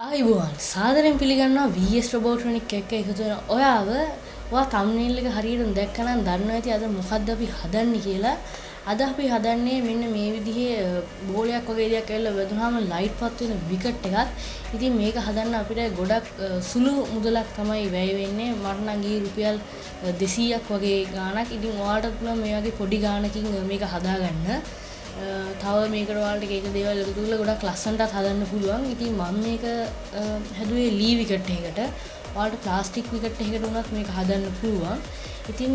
ආයිබෝන් සාදරයෙන් පිළිගන්නවා VS Robotronic එක්ක එකතු වෙන ඔයාව. ඔයා thumbnail එක හරියට දැක්කනම් දන්නවා ඇති අද මොකද්ද අපි හදන්නේ කියලා. අද අපි හදන්නේ මෙන්න මේ විදිහේ බෝලයක් වගේ දෙයක් ඇවිල්ලා වැදුනහම ලයිට් පත් වෙන විකට් එකක්. ඉතින් මේක හදන්න අපිට ගොඩක් සුළු මුදලක් තමයි වැය වෙන්නේ. මට නම් ගියේ රුපියල් 200ක් වගේ ගාණක්. ඉතින් ඔයාලට පුළුවන් මේ වගේ පොඩි ගාණකින් මේක හදාගන්න. තව මේකට ඔයාලට එක දේවල් එකතු කරලා ගොඩක් ලස්සනටත් හදන්න පුළුවන්. ඉතින් මම මේක හැදුවේ ලී විකට් එකකට. ඔයාලට ප්ලාස්ටික් විකට් එකකට උනත් මේක හදන්න පුළුවන්. ඉතින්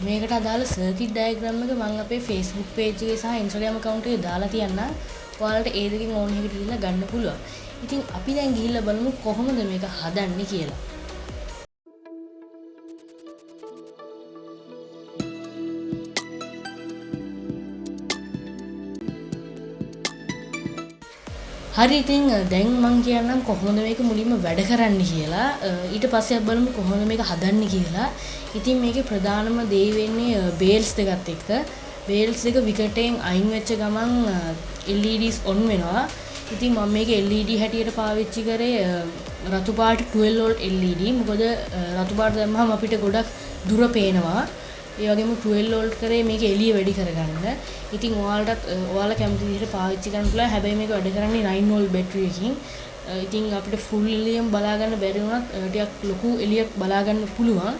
මේකට අදාළ සර්කිට් ඩයග්‍රෑම් එක මම අපේ Facebook page එකේ සහ Instagram account එකේ දාලා තියන්නම්. ඔයාලට ඒ දෙකෙන් ඕන එකට ගිහිල්ලා ගන්න පුළුවන්. ඉතින් අපි දැන් ගිහිල්ලා බලමු කොහොමද මේක හදන්නේ කියලා. හරි ඉතින් දැන් මම කියන්නම් කොහොමද මේක මුලින්ම වැඩ කරන්න කියලා. ඊට පස්සේ අපි බලමු කොහොමද මේක හදන්නේ කියලා. ඉතින් මේකේ ප්‍රධානම දේ වෙන්නේ බේල්ස් දෙකත් එක්ක. බේල්ස් දෙක විකටෙන් අයින් වෙච්ච ගමන් LEDs on වෙනවා. ඉතින් මම මේක LED හැටියට පාවිච්චි කරේ රතු පාට 12 volt LED. මොකද රතු පාට දැම්මම අපිට ගොඩක් දුර පේනවා. ඒ වගේම 12 volt කරේ මේක එළිය වැඩි කරගන්න. ඉතින් ඔයාලා කැමති විදිහට පාවිච්චි කරන්න පුළුවන්. හැබැයි මේක වැඩ කරන්නේ 9 volt බැටරි එකකින්. ඉතින් අපිට ෆුල් එළියම බලා ගන්න බැරි වුණත් ටිකක් ලොකු එළියක් බලා ගන්න පුළුවන්.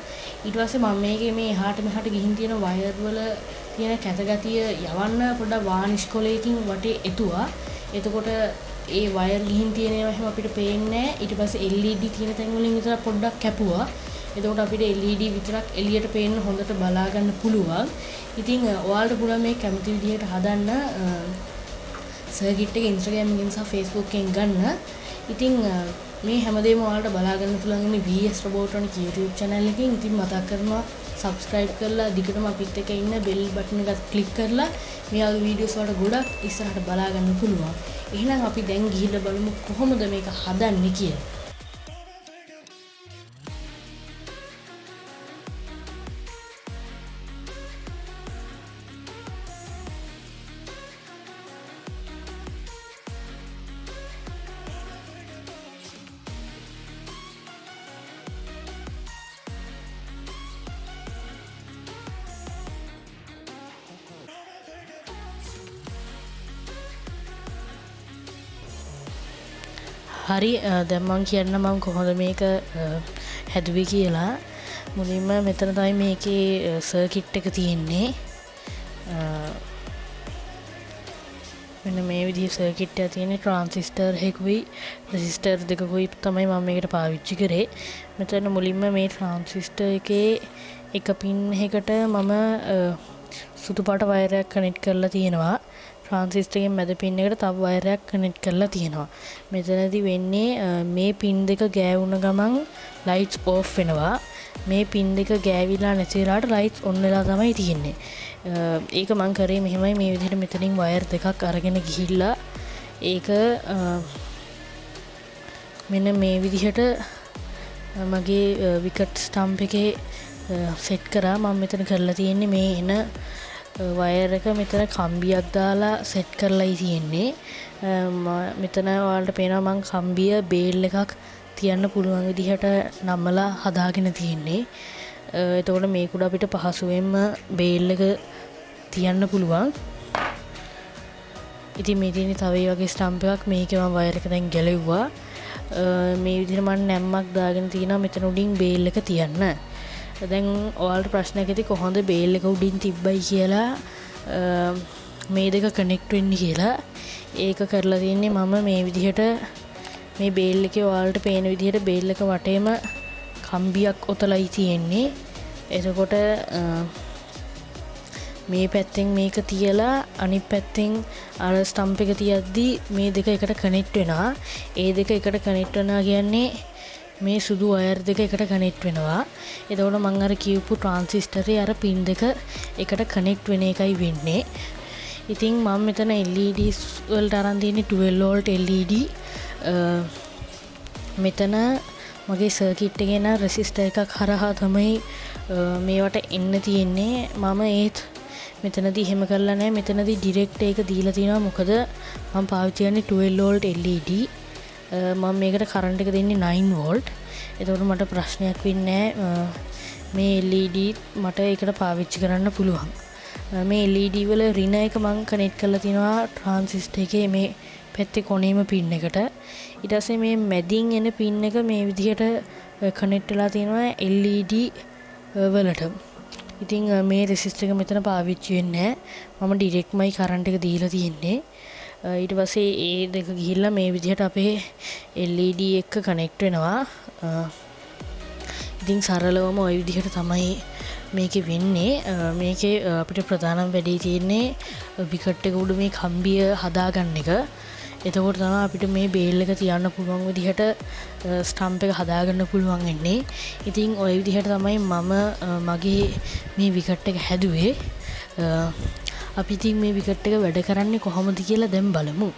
ඊට පස්සේ මම මේකේ මේ එහාට මෙහාට ගිහින් තියෙන වයර් වල තියෙන කැතගතිය යවන්න පොඩ්ඩක් වානිෂ් කොලයකින් වටේ එතුවා. එතකොට ඒ වයර් ගිහින් තියෙන ඒවා එහෙම අපිට පේන්නේ නැහැ. ඊට පස්සේ LED තියෙන තැන් වලින් විතර පොඩ්ඩක් කැපුවා. එතකොට අපිට LED විතරක් එළියට පේන්න හොඳට බලා ගන්න පුළුවන්. ඉතින් ඔයාලට පුළුවන් මේ කැමති විදිහට හදන්න සර්කිට් එක Instagram එකෙන් සහ Facebook එකෙන් ගන්න. ඉතින් මේ හැමදේම ඔයාලට බලා ගන්න පුළුවන් ඉන්නේ VS Robotronic YouTube channel එකෙන්. ඉතින් මතක් කරනවා subscribe කරලා දිගටම අපිත් එක්ක ඉන්න bell button එකත් click කරලා මේ වගේ videos වලට ගොඩක් ඉස්සරහට බලා ගන්න පුළුවන්. එහෙනම් අපි දැන් ගිහිල්ලා බලමු කොහොමද මේක හදන්නේ කියලා. හරි දැන් මම කියන්න මම කොහොමද මේක හැදුවේ කියලා. මුලින්ම මෙතන තමයි මේකේ සර්කිට් එක තියෙන්නේ. මෙන්න මේ විදිහේ සර්කිට් එක තියෙන්නේ. ට්‍රාන්සිස්ටර් එකකුයි රෙසිස්ටර් දෙකකුයි තමයි මම මේකට පාවිච්චි කරේ. මෙතන මුලින්ම මේ ට්‍රාන්සිස්ටර් එකේ එක පින් එකකට මම සුදු පාට වයරයක් කනෙක්ට් කරලා තියෙනවා. ට්‍රාන්සිස්ටර් එකේ මැද පින් එකට තව වයරයක් කනෙක්ට් කරලා තියෙනවා. මෙතනදී වෙන්නේ මේ පින් දෙක ගෑවුන ගමන් ලයිට්ස් ඕෆ් වෙනවා. මේ පින් දෙක ගෑවිලා නැති වෙලාවට ලයිට්ස් ඔන් වෙලා තමයි තියෙන්නේ. ඒක මම කරේ මෙහෙමයි. මේ විදිහට මෙතනින් වයර් දෙකක් අරගෙන ගිහිල්ලා ඒක මෙන්න මේ විදිහට මගේ විකට් ස්ටම්ප් එකේ සෙට් කරා. මම මෙතන කරලා තියෙන්නේ මේ එන වයර් එක මෙතන කම්බියක් දාලා සෙට් කරලායි තියෙන්නේ. මෙතන ඔයාලට පේනවා මම කම්බිය බේල් එකක් තියන්න පුළුවන් විදිහට නම්මලා හදාගෙන තියෙන්නේ. එතකොට මේක උඩ අපිට පහසුවෙන්ම බේල් එක තියන්න පුළුවන්. ඉතින් මේ තියෙන්නේ තව ඒ වගේ ස්ටම්ප් එකක්. මේකේ මම වයර් එක දැන් ගැලෙව්වා. මේ විදිහට මම නැම්මක් දාගෙන තිනවා මෙතන උඩින් බේල් එක තියන්න. දැන් ඔයාලට ප්‍රශ්නයක් ඇති කොහොමද බේල් එක උඩින් තිබ්බයි කියලා මේ දෙක කනෙක්ට් වෙන්නේ කියලා. ඒක කරලා තියන්නේ මම මේ විදිහට මේ බේල් එකේ ඔයාලට පේන විදිහට බේල් එක වටේම කම්බියක් ඔතලයි තියෙන්නේ. එතකොට මේ පැත්තෙන් මේක තියලා අනිත් පැත්තෙන් අර ස්ටම්ප් එක තියද්දී මේ දෙක එකට කනෙක්ට් වෙනවා. ඒ දෙක එකට කනෙක්ට් වෙනවා කියන්නේ මේ සුදු වයර් දෙක එකට කනෙක්ට් වෙනවා. එතකොට මම අර කියපු ට්‍රාන්සිස්ටරේ අර පින් දෙක එකට කනෙක්ට් වෙන එකයි වෙන්නේ. ඉතින් මම මෙතන LEDs වලට අරන් තියෙන්නේ 12 volt LED. මෙතන මගේ සර්කිට් එකේ න රෙසිස්ටර් එකක් හරහා තමයි මේවට එන්න තියෙන්නේ. මම ඒත් මෙතනදී එහෙම කරලා නැහැ. මෙතනදී ඩිරෙක්ට් එක දීලා තිනවා. මොකද මම පාවිච්චි කරන්නේ 12 volt LED. මම මේකට කරන්ට් එක දෙන්නේ 9 වෝල්ට්. එතකොට මට ප්‍රශ්නයක් වෙන්නේ මේ LED මට ඒකට පාවිච්චි කරන්න පුළුවන්. මේ LED වල රින එක මම කනෙක්ට් කරලා තිනවා ට්‍රාන්සිස්ටර් එකේ මේ පැත්තේ කොනේම පින් එකට. ඊට පස්සේ මේ මැදින් එන පින් එක මේ විදිහට කනෙක්ට් වෙලා තිනවා LED වලට. ඉතින් මේ රෙසිස්ටර් එක මෙතන පාවිච්චි වෙන්නේ නැහැ. මම ඩිරෙක්ට්මයි කරන්ට් එක දීලා තියෙන්නේ. ඊට පස්සේ ඒ දෙක ගිහිල්ලා මේ විදිහට අපේ LED එක කනෙක්ට් වෙනවා. ඉතින් සරලවම ওই විදිහට තමයි මේකේ වෙන්නේ. මේකේ අපිට ප්‍රධානම වැඩේ තියෙන්නේ විකට් එක උඩ මේ කම්බිය හදාගන්න එක. එතකොට තමයි අපිට මේ බේල් එක තියන්න පුළුවන් විදිහට ස්ටම්ප් එක හදාගන්න පුළුවන් වෙන්නේ. ඉතින් ওই විදිහට තමයි මම මගේ මේ විකට් එක හැදුවේ. අපි ඉතින් මේ විකට් එක වැඩ කරන්නේ කොහොමද කියලා දැන් බලමු.